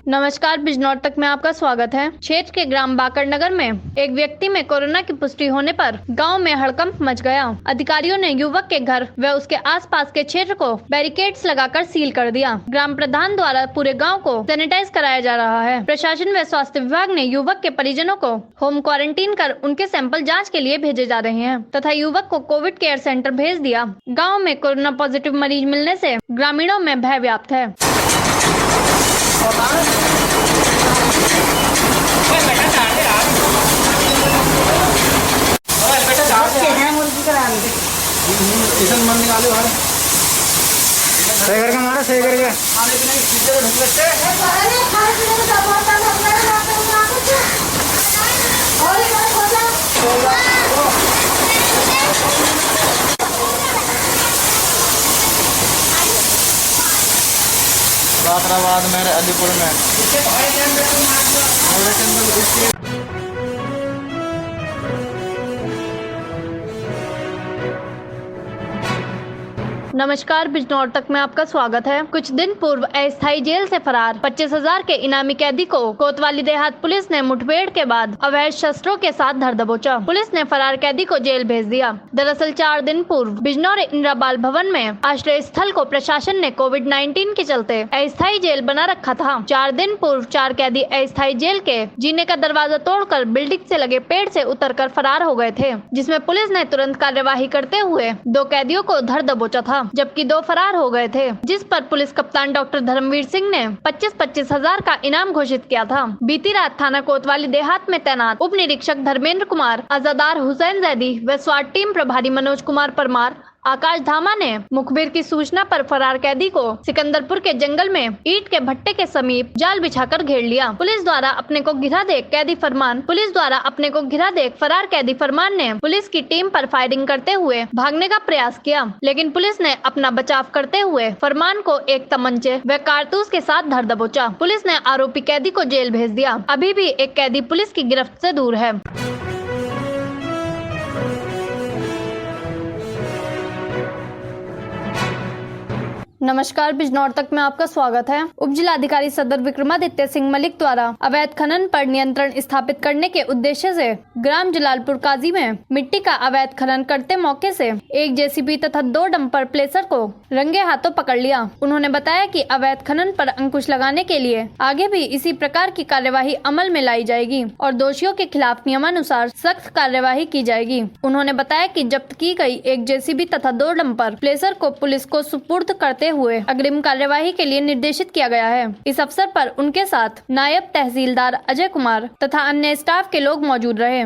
नमस्कार, बिजनौर तक में आपका स्वागत है। क्षेत्र के ग्राम बाकरनगर में एक व्यक्ति में कोरोना की पुष्टि होने पर गांव में हड़कंप मच गया। अधिकारियों ने युवक के घर व उसके आसपास के क्षेत्र को बैरिकेड्स लगाकर सील कर दिया। ग्राम प्रधान द्वारा पूरे गांव को सैनिटाइज कराया जा रहा है। प्रशासन व स्वास्थ्य विभाग ने युवक के परिजनों को होम क्वारंटीन कर उनके सैंपल जाँच के लिए भेजे जा रहे हैं तथा युवक को कोविड केयर सेंटर भेज दिया। गाँव में कोरोना पॉजिटिव मरीज मिलने से ग्रामीणों में भय व्याप्त है। सही करके मारो, सही करके जाफराबाद में, अलीपुर में। नमस्कार, बिजनौर तक में आपका स्वागत है। कुछ दिन पूर्व अस्थायी जेल से फरार 25,000 के इनामी कैदी को कोतवाली देहात पुलिस ने मुठभेड़ के बाद अवैध शस्त्रों के साथ धर दबोचा। पुलिस ने फरार कैदी को जेल भेज दिया। दरअसल 4 दिन पूर्व बिजनौर इंदिरा बाल भवन में आश्रय स्थल को प्रशासन ने कोविड-19 के चलते अस्थायी जेल बना रखा था। 4 दिन पूर्व 4 कैदी अस्थायी जेल के जीने का दरवाजा तोड़कर बिल्डिंग से लगे पेड़ से उतरकर फरार हो गए थे, जिसमें पुलिस ने तुरंत कार्यवाही करते हुए 2 कैदियों को धर दबोचा था, जबकि 2 फरार हो गए थे, जिस पर पुलिस कप्तान डॉक्टर धर्मवीर सिंह ने 25,000 का इनाम घोषित किया था। बीती रात थाना कोतवाली देहात में तैनात उप निरीक्षक धर्मेंद्र कुमार, अजादार हुसैन जैदी व स्वाट टीम प्रभारी मनोज कुमार परमार, आकाश धामा ने मुखबिर की सूचना पर फरार कैदी को सिकंदरपुर के जंगल में ईंट के भट्टे के समीप जाल बिछाकर घेर लिया। पुलिस द्वारा अपने को घिरा देख फरार कैदी फरमान ने पुलिस की टीम पर फायरिंग करते हुए भागने का प्रयास किया, लेकिन पुलिस ने अपना बचाव करते हुए फरमान को एक तमंचे व कारतूस के साथ धर दबोचा। पुलिस ने आरोपी कैदी को जेल भेज दिया। अभी भी एक कैदी पुलिस की गिरफ्त से दूर है। नमस्कार, बिजनौर तक में आपका स्वागत है। उप जिलाधिकारी सदर विक्रमादित्य सिंह मलिक द्वारा अवैध खनन पर नियंत्रण स्थापित करने के उद्देश्य से ग्राम जलालपुर काजी में मिट्टी का अवैध खनन करते मौके से एक जेसीबी तथा 2 डंपर प्लेसर को रंगे हाथों पकड़ लिया। उन्होंने बताया कि अवैध खनन पर अंकुश लगाने के लिए आगे भी इसी प्रकार की कार्यवाही अमल में लाई जाएगी और दोषियों के खिलाफ नियमानुसार सख्त कार्यवाही की जाएगी। उन्होंने बताया कि जब्त की गई एक जेसीबी तथा 2 डंपर प्लेसर को पुलिस को सुपुर्द करते हुए अग्रिम कार्यवाही के लिए निर्देशित किया गया है। इस अवसर पर उनके साथ नायब तहसीलदार अजय कुमार तथा अन्य स्टाफ के लोग मौजूद रहे।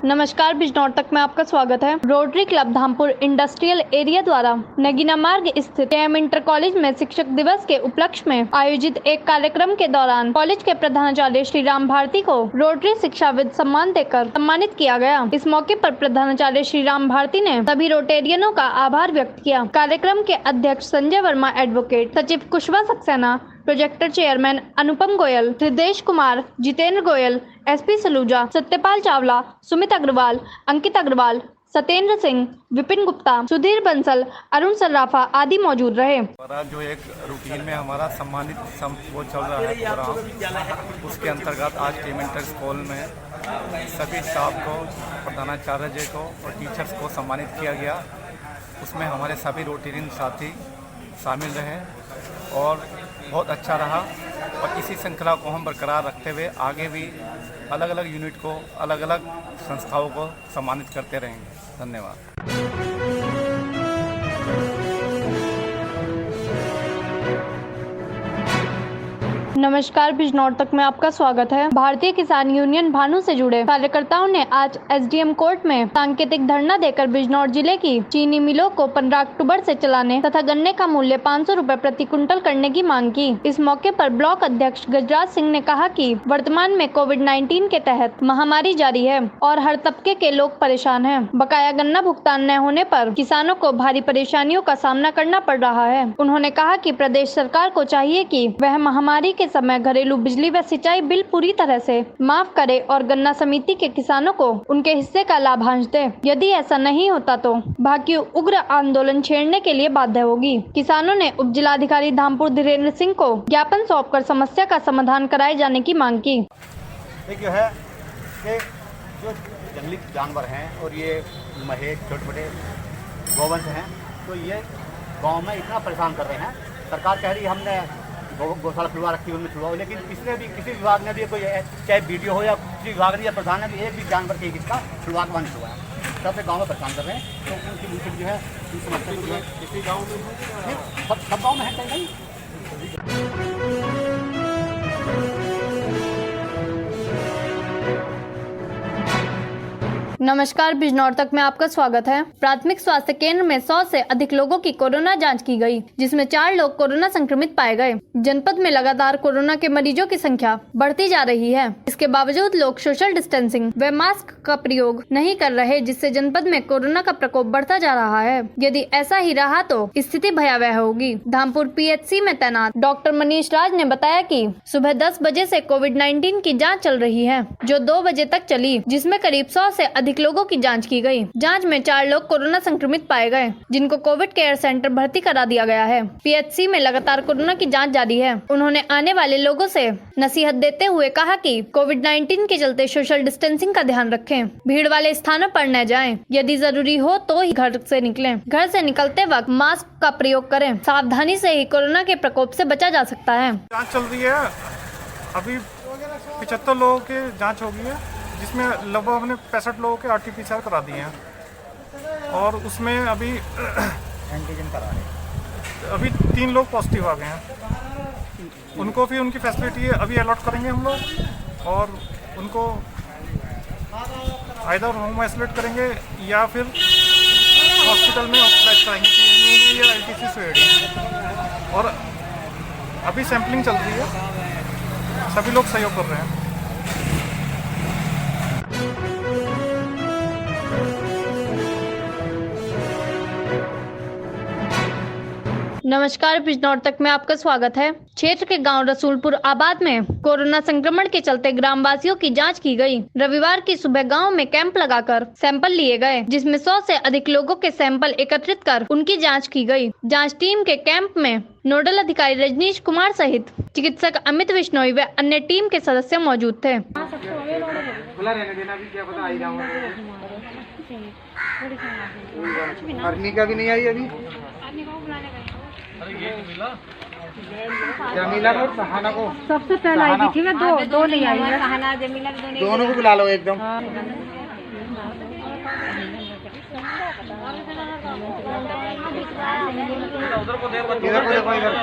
नमस्कार, बिजनौर तक में आपका स्वागत है। Rotary club Dhampur industrial area द्वारा नगीना मार्ग स्थित एम इंटर कॉलेज में शिक्षक दिवस के उपलक्ष्य में आयोजित एक कार्यक्रम के दौरान कॉलेज के प्रधानाचार्य श्री राम भारती को रोटरी शिक्षाविद सम्मान देकर सम्मानित किया गया। इस मौके पर प्रधानाचार्य श्री राम भारती ने सभी रोटेरियनों का आभार व्यक्त किया। कार्यक्रम के अध्यक्ष संजय वर्मा एडवोकेट, सचिव कुशवा सक्सेना, प्रोजेक्टर चेयरमैन अनुपम गोयल, हृदेश कुमार, जितेंद्र गोयल, एसपी सलूजा, सत्यपाल चावला, सुमित अग्रवाल, अंकित अग्रवाल, सत्येंद्र सिंह, विपिन गुप्ता, सुधीर बंसल, अरुण सर्राफा आदि मौजूद रहे। जो एक रूटीन में हमारा सम्मानित वो चल रहा है प्रोग्राम, उसके अंतर्गत आज टीम इंटर स्कूल में सभी स्टाफ को, प्रधानाचार्य जी को और टीचर्स को सम्मानित किया गया। उसमें हमारे सभी रोटेरियन साथी शामिल रहे और बहुत अच्छा रहा और इसी श्रृंखला को हम बरकरार रखते हुए आगे भी अलग अलग यूनिट को, अलग अलग संस्थाओं को सम्मानित करते रहेंगे। धन्यवाद। नमस्कार, बिजनौर तक में आपका स्वागत है। भारतीय किसान यूनियन भानु से जुड़े कार्यकर्ताओं ने आज एसडीएम कोर्ट में सांकेतिक धरना देकर बिजनौर जिले की चीनी मिलों को 15 अक्टूबर से चलाने तथा गन्ने का मूल्य 500 रुपए प्रति कुंटल करने की मांग की। इस मौके पर ब्लॉक अध्यक्ष गजराज सिंह ने कहा कि वर्तमान में कोविड-19 के तहत महामारी जारी है और हर तबके के लोग परेशान हैं। बकाया गन्ना भुगतान न होने पर किसानों को भारी परेशानियों का सामना करना पड़ रहा है। उन्होंने कहा कि प्रदेश सरकार को चाहिए कि वह महामारी के के समय घरेलू बिजली व सिंचाई बिल पूरी तरह से माफ करे और गन्ना समिति के किसानों को उनके हिस्से का लाभांश दे। यदि ऐसा नहीं होता तो भाकियू उग्र आंदोलन छेड़ने के लिए बाध्य होगी। किसानों ने उप जिलाधिकारी धामपुर धीरेन्द्र सिंह को ज्ञापन सौंपकर समस्या का समाधान कराए जाने की मांग की। एक जो है कि जो जंगली जानवर हैं और ये महेश छोटे बड़े गौवंश हैं, तो ये गांव में इतना परेशान कर रहे हैं। सरकार कह रही है हमने गौशाला खुलवा रखी है, उनमें छुड़वाओ, लेकिन किसी विभाग ने भी कोई, चाहे बीडीओ हो या किसी विभाग ने या प्रधान ने भी एक भी जानवर के इसका छुड़वा नहीं छुड़वाया। सब गाँव में परेशान कर रहे हैं। तो उनकी जो है समस्या जो है किसी गाँव में सब गाँव में है कहीं। नमस्कार, बिजनौर तक में आपका स्वागत है। प्राथमिक स्वास्थ्य केंद्र में 100 से अधिक लोगों की कोरोना जांच की गई, जिसमें 4 लोग कोरोना संक्रमित पाए गए। जनपद में लगातार कोरोना के मरीजों की संख्या बढ़ती जा रही है। इसके बावजूद लोग सोशल डिस्टेंसिंग व मास्क का प्रयोग नहीं कर रहे, जिससे जनपद में कोरोना का प्रकोप बढ़ता जा रहा है। यदि ऐसा ही रहा तो स्थिति भयावह होगी। धामपुर PHC में तैनात डॉक्टर मनीष राज ने बताया कि सुबह 10 बजे से कोविड-19 की जाँच चल रही है, जो 2 बजे तक चली, जिसमें करीब 100 से अधिक लोगों की जांच की गई। जांच में 4 लोग कोरोना संक्रमित पाए गए, जिनको कोविड केयर सेंटर भर्ती करा दिया गया है। PHC में लगातार कोरोना की जांच जारी है। उन्होंने आने वाले लोगों से नसीहत देते हुए कहा कि कोविड-19 के चलते सोशल डिस्टेंसिंग का ध्यान रखें, भीड़ वाले स्थानों पर न जाएं, यदि जरूरी हो तो ही घर से निकलें। घर से निकलते वक्त मास्क का प्रयोग करें। सावधानी से ही कोरोना के प्रकोप से बचा जा सकता है। जांच चल रही है, अभी 75 लोगों की जांच हो गई है, जिसमें लगभग हमने 65 लोगों के RT-PCR करा दिए हैं और उसमें अभी एंटीजन करा रहे हैं। अभी 3 लोग पॉजिटिव आ गए हैं। उनको भी उनकी फैसिलिटी अभी अलॉट करेंगे हम लोग और उनको आइदर होम आइसोलेट करेंगे या फिर हॉस्पिटल में हॉस्पिटलाइज कराएंगे PME या LTC स्वेड। और अभी सैम्पलिंग चल रही है, सभी लोग सहयोग कर रहे हैं। नमस्कार, बिजनौर तक में आपका स्वागत है। क्षेत्र के गांव रसूलपुर आबाद में कोरोना संक्रमण के चलते ग्रामवासियों की जांच की गई। रविवार की सुबह गांव में कैंप लगाकर सैंपल लिए गए, जिसमें 100 से अधिक लोगों के सैंपल एकत्रित कर उनकी जांच की गई। जांच टीम के कैंप में नोडल अधिकारी रजनीश कुमार सहित चिकित्सक अमित बिश्नोई व अन्य टीम के सदस्य मौजूद थे। अर्निका भी नहीं आई अभी। जमीला को सहाना को सबसे पहले आई थी, ठीक है, दो नहीं आई है। दोनों को बुला लो एकदम। इधर को देखो, इधर।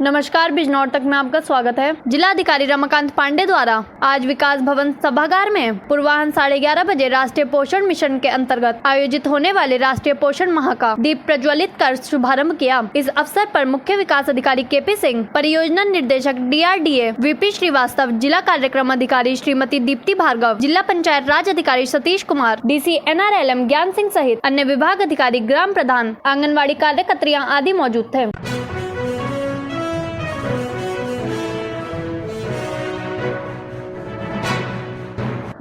नमस्कार, बिजनौर तक में आपका स्वागत है। जिलाधिकारी रमाकांत पांडे द्वारा आज विकास भवन सभागार में पूर्वाह्न 11:30 बजे राष्ट्रीय पोषण मिशन के अंतर्गत आयोजित होने वाले राष्ट्रीय पोषण माह का दीप प्रज्वलित कर शुभारंभ किया। इस अवसर पर मुख्य विकास अधिकारी KP सिंह, परियोजना निर्देशक DRDA VP श्रीवास्तव, जिला कार्यक्रम अधिकारी श्रीमती दीप्ति भार्गव, जिला पंचायत राज अधिकारी सतीश कुमार, DC NRLM ज्ञान सिंह सहित अन्य विभाग अधिकारी, ग्राम प्रधान, आंगनबाड़ी कार्यकर्त्रियां आदि मौजूद थे।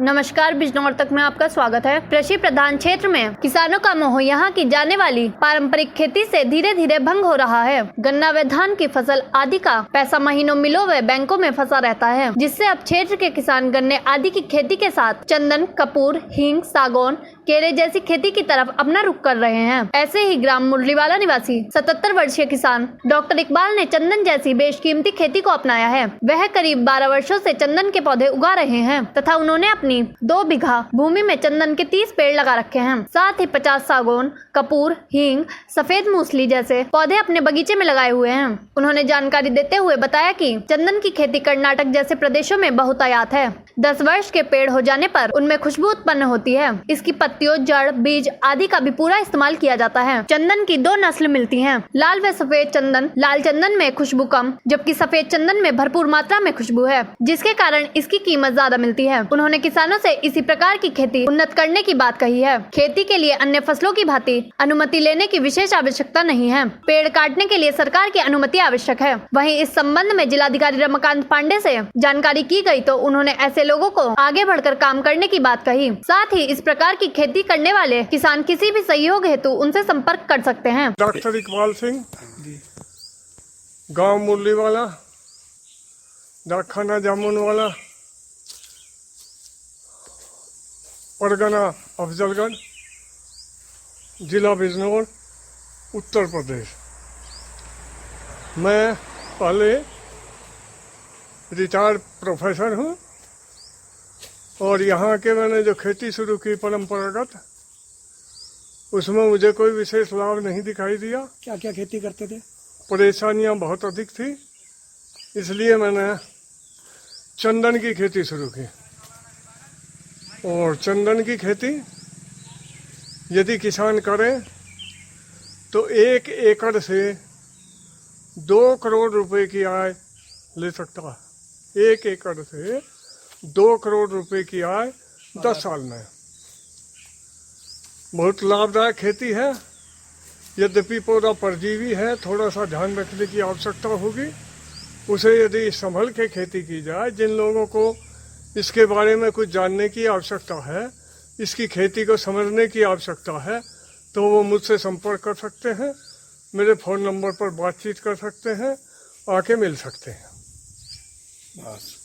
नमस्कार, बिजनौर तक में आपका स्वागत है। कृषि प्रधान क्षेत्र में किसानों का मोह यहाँ की जाने वाली पारंपरिक खेती से धीरे धीरे भंग हो रहा है। गन्ना व धान की फसल आदि का पैसा महीनों मिलों व बैंकों में फंसा रहता है, जिससे अब क्षेत्र के किसान गन्ने आदि की खेती के साथ चंदन, कपूर, हींग, सागौन, केले जैसी खेती की तरफ अपना रुख कर रहे हैं। ऐसे ही ग्राम मुरलीवाला निवासी 77 वर्षीय किसान डॉक्टर इकबाल ने चंदन जैसी बेशकीमती खेती को अपनाया है। वह करीब 12 वर्षों से चंदन के पौधे उगा रहे हैं तथा उन्होंने अपनी 2 बीघा भूमि में चंदन के 30 पेड़ लगा रखे हैं। साथ ही 50 सागौन, कपूर, हींग, सफेद मूसली जैसे पौधे अपने बगीचे में लगाए हुए हैं। उन्होंने जानकारी देते हुए बताया कि चंदन की खेती कर्नाटक जैसे प्रदेशों में बहुतायत है, 10 वर्ष के पेड़ हो जाने पर उनमें खुशबू उत्पन्न होती है। इसकी पत्तियों, जड़, बीज आदि का भी पूरा इस्तेमाल किया जाता है। चंदन की 2 नस्ल मिलती हैं, लाल व सफेद चंदन। लाल चंदन में खुशबू कम, जबकि सफेद चंदन में भरपूर मात्रा में खुशबू है, जिसके कारण इसकी कीमत ज्यादा मिलती है। उन्होंने किसानों से इसी प्रकार की खेती उन्नत करने की बात कही है। खेती के लिए अन्य फसलों की भांति अनुमति लेने की विशेष आवश्यकता नहीं है। पेड़ काटने के लिए सरकार की अनुमति आवश्यक है। वहीं इस संबंध में जिलाधिकारी रमाकांत पांडे से जानकारी की गई तो उन्होंने ऐसे लोगों को आगे बढ़कर काम करने की बात कही। साथ ही इस प्रकार की खेती करने वाले किसान किसी भी सहयोग हेतु उनसे संपर्क कर सकते हैं। डॉक्टर इकबाल सिंह, गांव मुरलीवाला, डाकखाना जामुनवाला, परगना अफजलगढ़, जिला बिजनौर, उत्तर प्रदेश। मैं पहले रिटायर्ड प्रोफेसर हूँ और यहाँ के मैंने जो खेती शुरू की परंपरागत, उसमें मुझे कोई विशेष लाभ नहीं दिखाई दिया। क्या क्या खेती करते थे? परेशानियाँ बहुत अधिक थी, इसलिए मैंने चंदन की खेती शुरू की। और चंदन की खेती यदि किसान करे तो 1 एकड़ से 2 करोड़ रुपए की आय ले सकता है। 1 एकड़ से 2 करोड़ रुपए की आय 10 साल में। बहुत लाभदायक खेती है। यद्यपि पौधा परजीवी है, थोड़ा सा ध्यान रखने की आवश्यकता होगी। उसे यदि संभल के खेती की जाए, जिन लोगों को इसके बारे में कुछ जानने की आवश्यकता है, इसकी खेती को समझने की आवश्यकता है, तो वो मुझसे संपर्क कर सकते हैं। मेरे फ़ोन नंबर पर बातचीत कर सकते हैं, आके मिल सकते हैं। बस।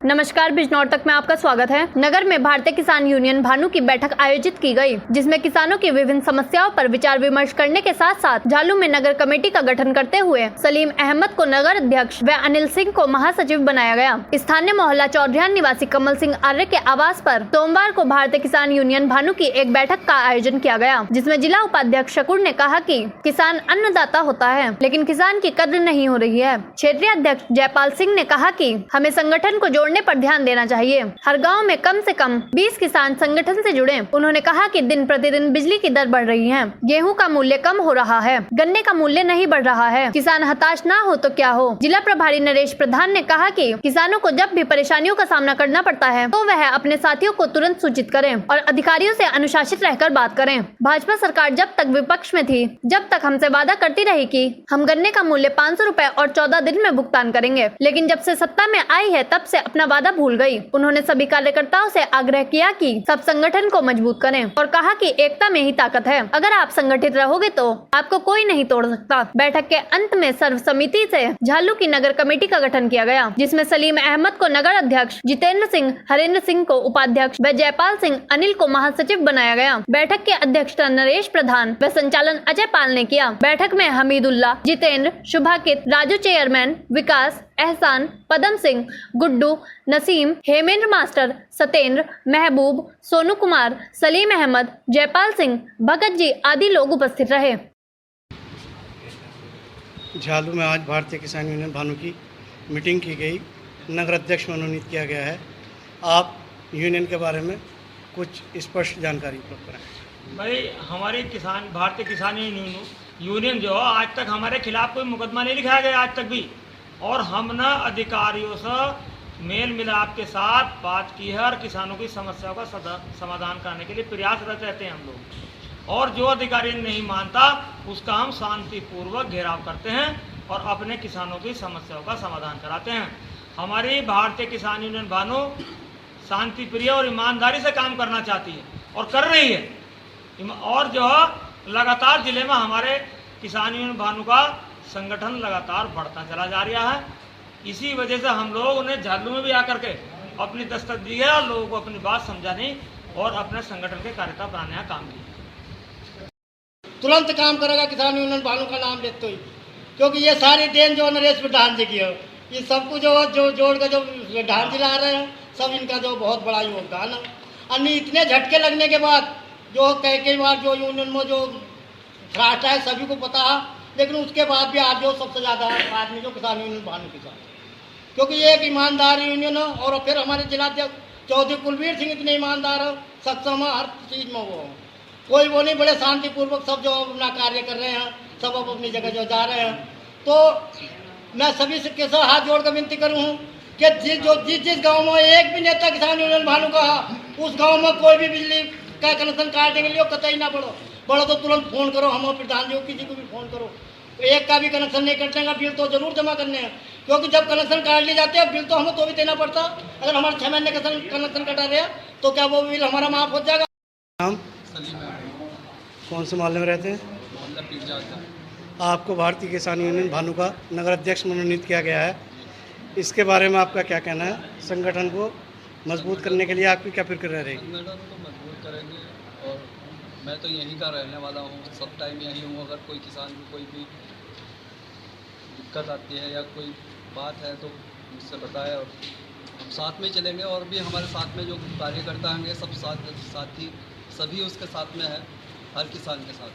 नमस्कार, बिजनौर तक में आपका स्वागत है। नगर में भारतीय किसान यूनियन भानु की बैठक आयोजित की गई, जिसमें किसानों की विभिन्न समस्याओं पर विचार विमर्श करने के साथ साथ झालू में नगर कमेटी का गठन करते हुए सलीम अहमद को नगर अध्यक्ष व अनिल सिंह को महासचिव बनाया गया। स्थानीय मोहल्ला चौधरियान निवासी कमल सिंह आर्य के आवास पर सोमवार को भारतीय किसान यूनियन भानु की एक बैठक का आयोजन किया गया, जिसमें जिला उपाध्यक्ष शकूर ने कहा कि किसान अन्नदाता होता है, लेकिन किसान की कद्र नहीं हो रही है। क्षेत्रीय अध्यक्ष जयपाल सिंह ने कहा कि हमें संगठन को जोड़ने पर ध्यान देना चाहिए। हर गांव में कम से कम 20 किसान संगठन से जुड़े। उन्होंने कहा कि दिन प्रतिदिन बिजली की दर बढ़ रही है, गेहूं का मूल्य कम हो रहा है, गन्ने का मूल्य नहीं बढ़ रहा है। किसान हताश ना हो तो क्या हो। जिला प्रभारी नरेश प्रधान ने कहा कि किसानों को जब भी परेशानियों का सामना करना पड़ता है तो वह अपने साथियों को तुरंत सूचित करें और अधिकारियों से अनुशासित रहकर बात करें। भाजपा सरकार जब तक विपक्ष में थी, जब तक हमसे वादा करती रही कि हम गन्ने का मूल्य 500 रुपए और 14 दिन में भुगतान करेंगे, लेकिन जब से सत्ता में आई है तब से अपना वादा भूल गई। उन्होंने सभी कार्यकर्ताओं से आग्रह किया कि सब संगठन को मजबूत करें और कहा कि एकता में ही ताकत है। अगर आप संगठित रहोगे तो आपको कोई नहीं तोड़ सकता। बैठक के अंत में सर्वसम्मति से झालू की नगर कमेटी का गठन किया गया, जिसमें सलीम अहमद को नगर अध्यक्ष, जितेंद्र सिंह, हरेंद्र सिंह को उपाध्यक्ष व जयपाल सिंह, अनिल को महासचिव बनाया गया। बैठक के अध्यक्षता नरेश प्रधान व संचालन अजय पाल ने किया। बैठक में हमीदुल्ला, जितेंद्र, शुभाकित, राजू चेयरमैन, विकास, एहसान, पदम सिंह, गुड्डू, नसीम, हेमेंद्र मास्टर, सतेंद्र, महबूब, सोनू कुमार, सलीम अहमद, जयपाल सिंह, भगत जी आदि लोग उपस्थित रहे। झालू में आज भारतीय किसान यूनियन भानु की मीटिंग की गई, नगर अध्यक्ष मनोनीत किया गया है। आप यूनियन के बारे में कुछ स्पष्ट जानकारी उपलब्ध कराएं। भाई, हमारी किसान भारतीय किसान यूनियन जो है, आज तक हमारे खिलाफ कोई मुकदमा नहीं लिखाया गया आज तक भी, और हमने अधिकारियों से मेल मिलाप के साथ बात की है और किसानों की समस्याओं का समाधान करने के लिए प्रयासरत रहते हैं हम लोग। और जो अधिकारी नहीं मानता उसका हम शांतिपूर्वक घेराव करते हैं और अपने किसानों की समस्याओं का समाधान कराते हैं। हमारी भारतीय किसान यूनियन भानु शांति प्रिय और ईमानदारी से काम करना चाहती है और कर रही है। और जो लगातार जिले में हमारे किसान यूनियन भानु का संगठन लगातार बढ़ता चला जा रहा है। इसी वजह से हम लोग उन्हें झालू में भी आकर के अपनी दस्तक दी है और लोगों को अपनी बात समझाने और अपने संगठन के कार्यता बनाने का काम किया। तुरंत काम करेगा किसान यूनियन भानु का नाम लेते ही, क्योंकि ये सारी देन जो नरेश प्रधान जी की है, ये सब कुछ जो जोड़ कर जो प्रधान जी ला रहे हैं, सब इनका जो बहुत बड़ा योगदान है। अन्य इतने झटके लगने के बाद जो कई बार जो यूनियन में जो राष्ट्र है, सभी को पता है, लेकिन उसके बाद भी आज जो सबसे ज़्यादा आदमी जो किसान यूनियन भानु किसान, क्योंकि ये एक ईमानदार यूनियन है। और फिर हमारे जिलाध्यक्ष चौधरी कुलवीर सिंह इतने ईमानदार है, सक्षम है, हर चीज़ में वो कोई वो नहीं, बड़े शांतिपूर्वक सब जो अपना कार्य कर रहे हैं, सब अब अपनी जगह जो जा रहे हैं। तो मैं सभी के साथ हाथ जोड़कर विनती करूँ कि जिस गांव में एक भी नेता किसान यूनियन भानु का, उस गांव में कोई भी बिजली का कनेक्शन काटने के लिए कतई ना बढ़ो तो तुरंत फ़ोन करो, हम प्रधान जी किसी को भी फ़ोन करो। एक का भी कनेक्शन नहीं कटने का, बिल तो जरूर जमा करने हैं, क्योंकि जब कनेक्शन काट लिए जाते हैं बिल तो हमें तो भी देना पड़ता। अगर हमारे 6 महीने का कनेक्शन कटा रहे तो क्या वो बिल हमारा माफ हो जाएगा? नाम कौन से मोहल्ले में रहते हैं? आपको भारतीय किसान यूनियन भानु का नगर अध्यक्ष मनोनीत किया गया है, इसके बारे में आपका क्या कहना है? संगठन को मजबूत करने के लिए आपकी क्या प्रक्रिया रहेगी? संगठन को मजबूत करेंगे और मैं तो यहीं का रहने वाला हूँ, सब टाइम यहीं हूँ। अगर कोई किसान को कोई भी दिक्कत आती है या कोई बात है तो मुझसे बताए और हम साथ में चलेंगे। और भी हमारे साथ में जो कार्यकर्ता होंगे सब साथी सभी उसके साथ में है, हर किसान के साथ।